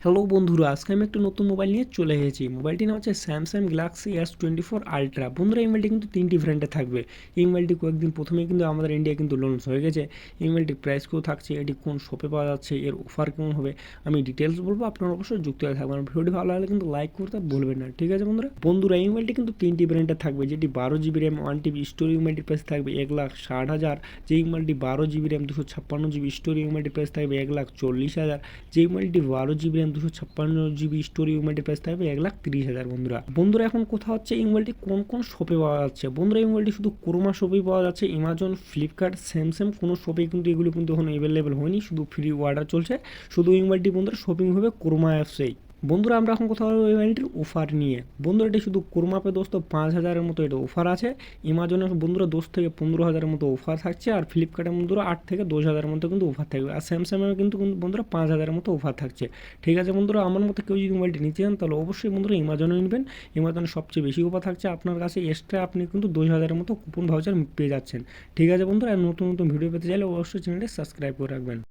Hello বন্ধুরা, আজকে আমি একটা নতুন মোবাইল নিয়ে চলে এসেছি। মোবাইলটির নাম হচ্ছে স্যামসাং গ্যালাক্সি S24 আলট্রা। বন্ধুরা, এই মোবাইলটি কিন্তু তিনটি ভ্যারিয়েন্টে থাকবে। এই মোবাইলটি কয়েকদিন প্রথমেই কিন্তু আমাদের ইন্ডিয়া কিন্তু লঞ্চ হয়ে গেছে। এই মোবাইলটির প্রাইস কেউ থাকছে, এটি কোন শপে পাওয়া যাচ্ছে, এর অফার কেমন হবে, আমি ডিটেলস বলবো। আপনারা অবশ্যই যুক্ত হয়ে থাকবেন। ভিডিওটি ভালো লাগলে কিন্তু লাইক করতে ভুলবেন না, ঠিক আছে বন্ধুরা? বন্ধুরা, এই মোবাইলটি কিন্তু তিনটি ভ্যারিয়েন্টে থাকবে, যেটি 12 GB র্যাম 1 TB স্টোরেজ। মোবাইলটির প্রাইস থাকবে 1,60,000। যেই মোবাইলটি 12 GB র্যাম 256 GB স্টোরেজ, মোবাইলটির প্রাইস থাকবে 1,40,000। যেই মোবাইলটি 12 GB র্যাম 256 GB স্টোরি, মোবাইলটির প্রাইস থাকবে 1,30,000। বন্ধুরা এখন কথা হচ্ছে এই মোবাইলটি কোন কোন শপে পাওয়া যাচ্ছে। বন্ধুরা, এই মোবাইলটি শুধু ক্রোমা শপেই পাওয়া যাচ্ছে। অ্যামাজন, ফ্লিপকার্ট, স্যামসাং কোনো শপেই কিন্তু এগুলো কিন্তু এখন অ্যাভেলেবেল হয়নি, শুধু ফ্রি অর্ডার চলছে। শুধু এই মোবাইলটি বন্ধুরা শপিং হবে ক্রোমা অ্যাপসেই। বন্ধুরা, আমরা এখন কথা বলবো এই মোবাইলটির অফার নিয়ে। বন্ধুরা, এটি শুধু ক্রোমাপে দোস্ত 5,000-এর মতো এটা অফার আছে। অ্যামাজনে বন্ধুরা 10 থেকে 15,000-এর মতো অফার থাকছে। আর ফ্লিপকার্টের বন্ধুরা 8 থেকে 10,000-এর মতো কিন্তু অফার থাকবে। আর স্যামসাংয়ের কিন্তু বন্ধুরা 5,000-এর মতো অফার থাকছে। ঠিক আছে বন্ধুরা, আমার মতো কেউ যদি মোবাইলটি নিতে চান তাহলে অবশ্যই বন্ধুরা অ্যামাজনে নেবেন। অ্যামাজনে সবচেয়ে বেশি অফার থাকছে। আপনার কাছে এক্সট্রা আপনি কিন্তু 10,000-এর মতো কুপন ভাউচার পেয়ে যাচ্ছেন। ঠিক আছে বন্ধুরা, আর নতুন নতুন ভিডিও পেতে চাইলে অবশ্যই চ্যানেলটি সাবস্ক্রাইব করে রাখবেন।